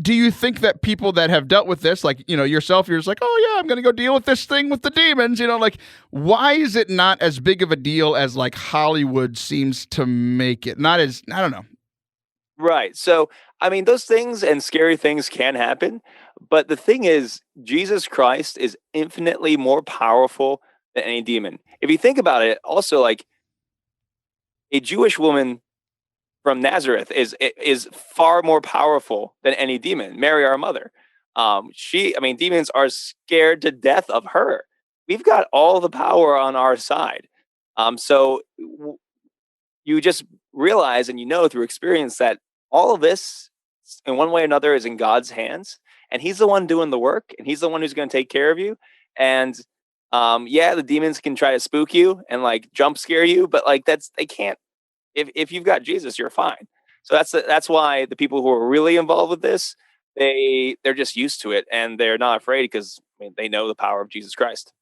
do you think that people that have dealt with this, like, yourself, you're just like, oh yeah, I'm going to go deal with this thing with the demons, like, why is it not as big of a deal as like Hollywood seems to make it? Not as, I don't know. Right. So, I mean, those things and scary things can happen, but the thing is, Jesus Christ is infinitely more powerful than any demon. If you think about it, also, like, a Jewish woman from Nazareth is far more powerful than any demon. Mary, our mother. Demons are scared to death of her. We've got all the power on our side. So you just realize and through experience that all of this, in one way or another, is in God's hands, and He's the one doing the work, and He's the one who's going to take care of you. And the demons can try to spook you and like jump scare you, but like they can't. If you've got Jesus, you're fine. So that's why the people who are really involved with this, they're just used to it and they're not afraid because they know the power of Jesus Christ.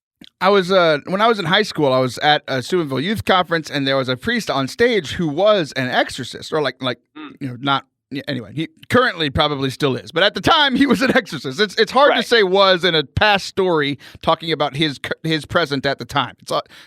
I was when I was in high school, I was at a Steubenville Youth Conference, and there was a priest on stage who was an exorcist, or not. Anyway, he currently probably still is, but at the time he was an exorcist. It's hard to say was in a past story talking about his present at the time.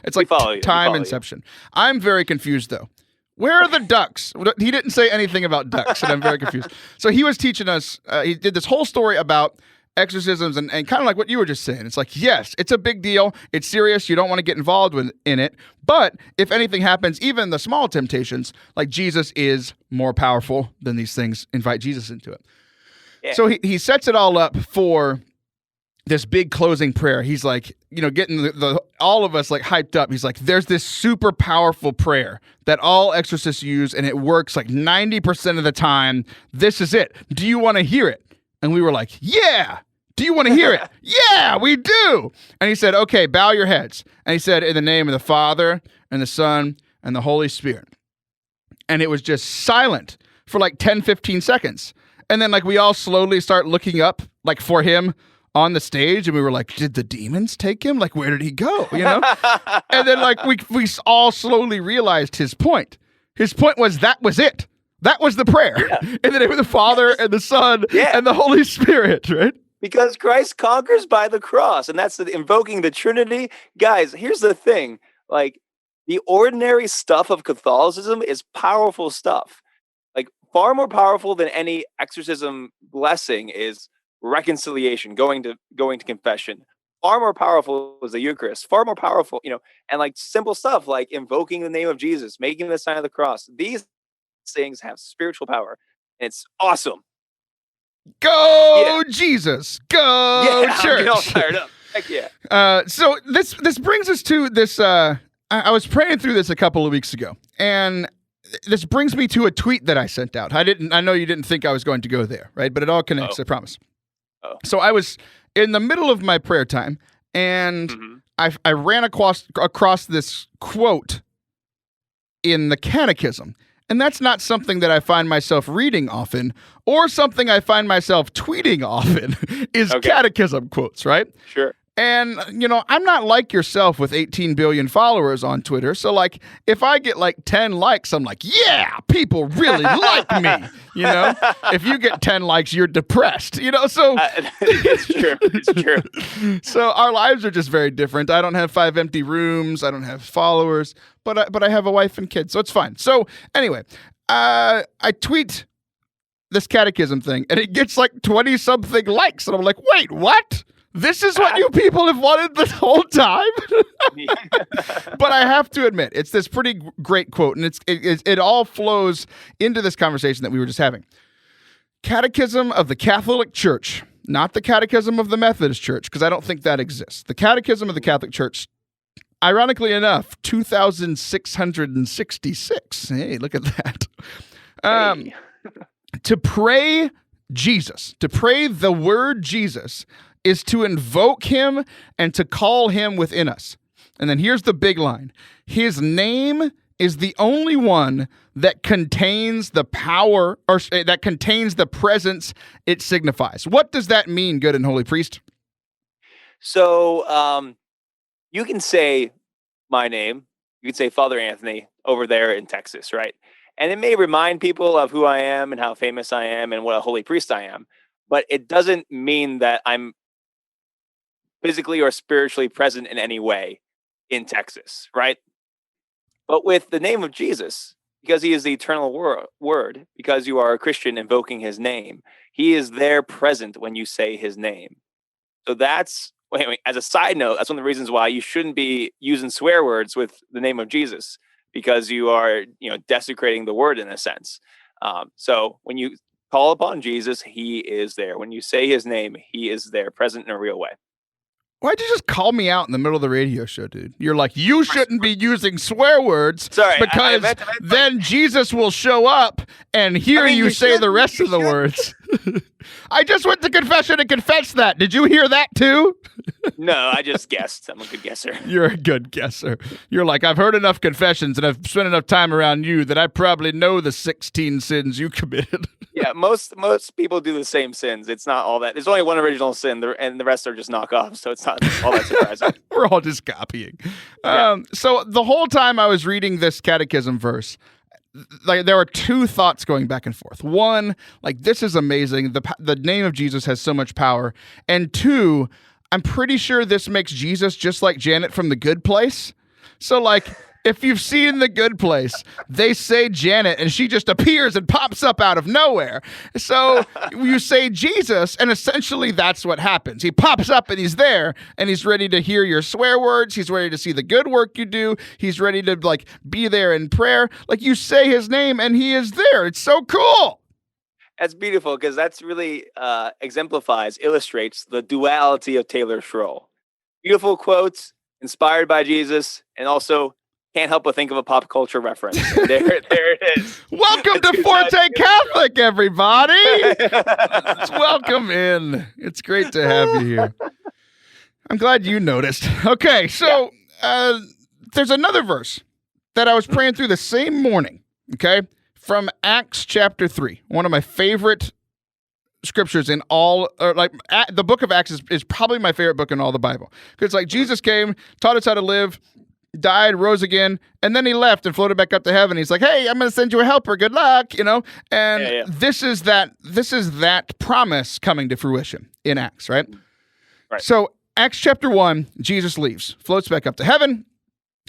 It's like time inception. I'm very confused though. Where are the ducks? He didn't say anything about ducks, and I'm very confused. So he was teaching us, he did this whole story about exorcisms and kind of like what you were just saying. It's like, yes, it's a big deal. It's serious. You don't want to get involved in it. But if anything happens, even the small temptations, like Jesus is more powerful than these things. Invite Jesus into it. Yeah. So he sets it all up for this big closing prayer. He's like, getting the all of us like hyped up. He's like, there's this super powerful prayer that all exorcists use, and it works like 90% of the time. This is it. Do you want to hear it? And we were like, yeah. Do you want to hear it? Yeah, we do. And he said, okay, bow your heads. And he said, in the name of the Father and the Son and the Holy Spirit. And it was just silent for like 10, 15 seconds. And then like we all slowly start looking up like for him on the stage, and we were like, did the demons take him? Like, where did he go? And then like we all slowly realized his point. His point was that was it. That was the prayer. Yeah. In the name of the Father and the Son and the Holy Spirit, right? Because Christ conquers by the cross, and that's invoking the Trinity. Guys, here's the thing. Like, the ordinary stuff of Catholicism is powerful stuff. Like, far more powerful than any exorcism blessing is reconciliation, going to confession. Far more powerful is the Eucharist. Far more powerful, and like simple stuff like invoking the name of Jesus, making the sign of the cross. These things have spiritual power, and it's awesome. Go Jesus, go church. I'm all fired up. Heck yeah. So this brings us to this. I was praying through this a couple of weeks ago, and this brings me to a tweet that I sent out. I know you didn't think I was going to go there, right? But it all connects. I promise. So I was in the middle of my prayer time, and I ran across this quote in the Catechism. And that's not something that I find myself reading often, or something I find myself tweeting often, is Catechism quotes, right? Sure. And, I'm not like yourself with 18 billion followers on Twitter. So, like, if I get, like, 10 likes, I'm like, yeah, people really like me. If you get 10 likes, you're depressed, so. It's true. It's true. So our lives are just very different. I don't have 5 empty rooms. I don't have followers, but I have a wife and kids, so it's fine. So, anyway, I tweet this Catechism thing, and it gets, like, 20-something likes. And I'm like, wait, what? This is what you people have wanted this whole time? But I have to admit, it's this pretty great quote, and it all flows into this conversation that we were just having. Catechism of the Catholic Church, not the Catechism of the Methodist Church, because I don't think that exists. The Catechism of the Catholic Church, ironically enough, 2,666. Hey, look at that. To pray Jesus, to pray the word Jesus, is to invoke him and to call him within us. And then here's the big line. His name is the only one that contains the power, or that contains the presence it signifies. What does that mean, good and holy priest? So you can say my name. You can say Father Anthony over there in Texas, right? And it may remind people of who I am and how famous I am and what a holy priest I am. But it doesn't mean that I'm physically or spiritually present in any way in Texas, right? But with the name of Jesus, because he is the eternal word, because you are a Christian invoking his name, he is there present when you say his name. So that's, as a side note, that's one of the reasons why you shouldn't be using swear words with the name of Jesus, because you are, desecrating the word in a sense. So when you call upon Jesus, he is there. When you say his name, he is there, present in a real way. Why'd you just call me out in the middle of the radio show, dude? You're like, you shouldn't be using swear words because then Jesus will show up and hear you say the rest of the words. I just went to confession and confessed that. Did you hear that too? No, I just guessed. I'm a good guesser. You're a good guesser. You're like, I've heard enough confessions and I've spent enough time around you that I probably know the 16 sins you committed. Yeah, most people do the same sins. It's not all that. There's only one original sin, and the rest are just knockoffs. So it's not all that surprising. We're all just copying. Yeah. So the whole time I was reading this catechism verse, like there were two thoughts going back and forth. One, like, this is amazing. The name of Jesus has so much power. And two, I'm pretty sure this makes Jesus just like Janet from The Good Place. So like, if you've seen The Good Place, they say Janet and she just appears and pops up out of nowhere. So you say Jesus, and essentially that's what happens. He pops up and he's there, and he's ready to hear your swear words. He's ready to see the good work you do. He's ready to be there in prayer. Like, you say his name and he is there. It's so cool. That's beautiful because that's really illustrates the duality of Taylor Schroll. Beautiful quotes, inspired by Jesus, and also can't help but think of a pop culture reference. There it is. Welcome to Forte Catholic, everybody. Let's welcome in. It's great to have you here. I'm glad you noticed. Okay, so there's another verse that I was praying through the same morning, okay, from Acts chapter 3, one of my favorite scriptures in all, the book of Acts is probably my favorite book in all the Bible. Because like Jesus came, taught us how to live, died, rose again, and then he left and floated back up to heaven. He's like, hey, I'm going to send you a helper. Good luck, And this is that promise coming to fruition in Acts, right? Right. So Acts chapter 1, Jesus leaves, floats back up to heaven.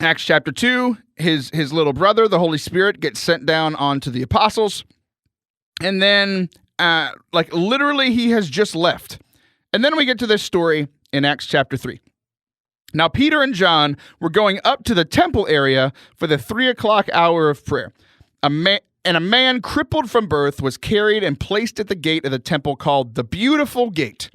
Acts chapter 2, his little brother, the Holy Spirit, gets sent down onto the apostles. And then, literally, he has just left. And then we get to this story in Acts chapter 3. Now, Peter and John were going up to the temple area for the 3:00 hour of prayer. A man crippled from birth was carried and placed at the gate of the temple called the Beautiful Gate,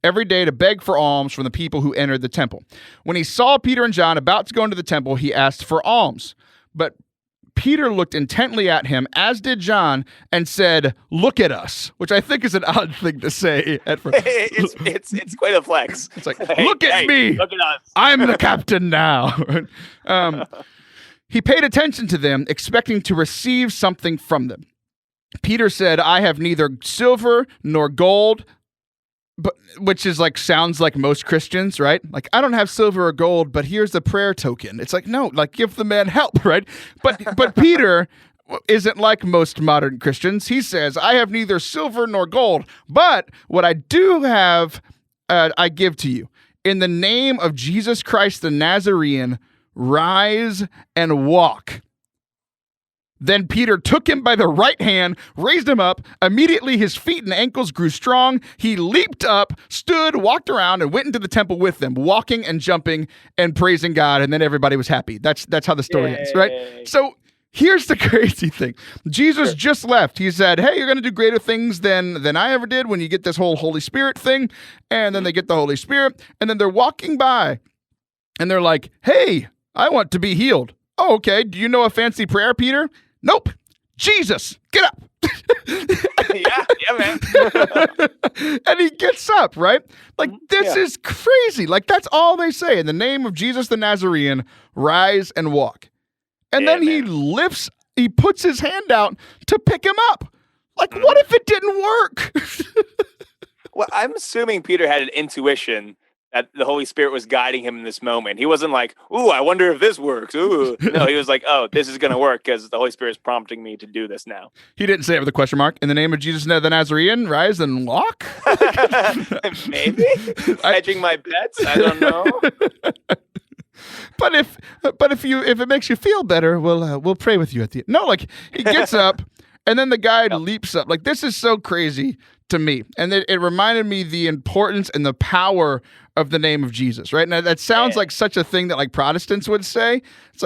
every day to beg for alms from the people who entered the temple. When he saw Peter and John about to go into the temple, he asked for alms. But Peter looked intently at him, as did John, and said, "Look at us," which I think is an odd thing to say at first. It's quite a flex. It's like, look at me. Look at us. I'm the captain now. He paid attention to them, expecting to receive something from them. Peter said, "I have neither silver nor gold," which is sounds like most Christians, right? Like, I don't have silver or gold, but here's the prayer token. It's like, no, give the man help, right? But Peter isn't like most modern Christians. He says, "I have neither silver nor gold, but what I do have, I give to you. In the name of Jesus Christ the Nazarene, rise and walk." Then Peter took him by the right hand, raised him up. Immediately his feet and ankles grew strong. He leaped up, stood, walked around, and went into the temple with them, walking and jumping and praising God. And then everybody was happy. That's how the story ends, right? So here's the crazy thing. Jesus just left. He said, hey, you're going to do greater things than I ever did when you get this whole Holy Spirit thing. And then they get the Holy Spirit. And then they're walking by. And they're like, hey, I want to be healed. Oh, okay. Do you know a fancy prayer, Peter? Nope. Jesus, get up. yeah, man. And he gets up, right? This is crazy. That's all they say. In the name of Jesus the Nazarene, rise and walk. And then he puts his hand out to pick him up. What if it didn't work? Well, I'm assuming Peter had an intuition that the Holy Spirit was guiding him in this moment. He wasn't like, ooh, I wonder if this works. Ooh. No, he was like, oh, this is going to work because the Holy Spirit is prompting me to do this now. He didn't say it with a question mark. In the name of Jesus the Nazarene, rise and walk? Maybe. Hedging my bets. I don't know. But if it makes you feel better, we'll pray with you at the end. No, he gets up and then the guy leaps up. This is so crazy to me. And it reminded me the importance and the power of the name of Jesus, right? Now that sounds like such a thing that Protestants would say. It's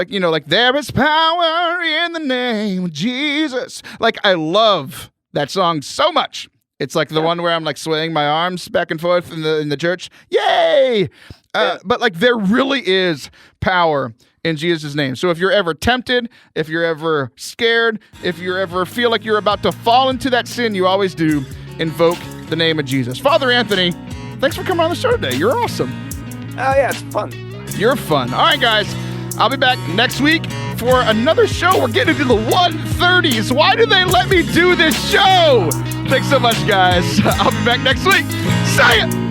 there is power in the name of Jesus. I love that song so much. It's the one where I'm swaying my arms back and forth in the church. Yay! But there really is power in Jesus' name. So if you're ever tempted, if you're ever scared, if you ever feel like you're about to fall into that sin, you always do invoke the name of Jesus. Father Anthony, thanks for coming on the show today. You're awesome. Oh, yeah, it's fun. You're fun. All right, guys. I'll be back next week for another show. We're getting into the 130s. Why do they let me do this show? Thanks so much, guys. I'll be back next week. See ya!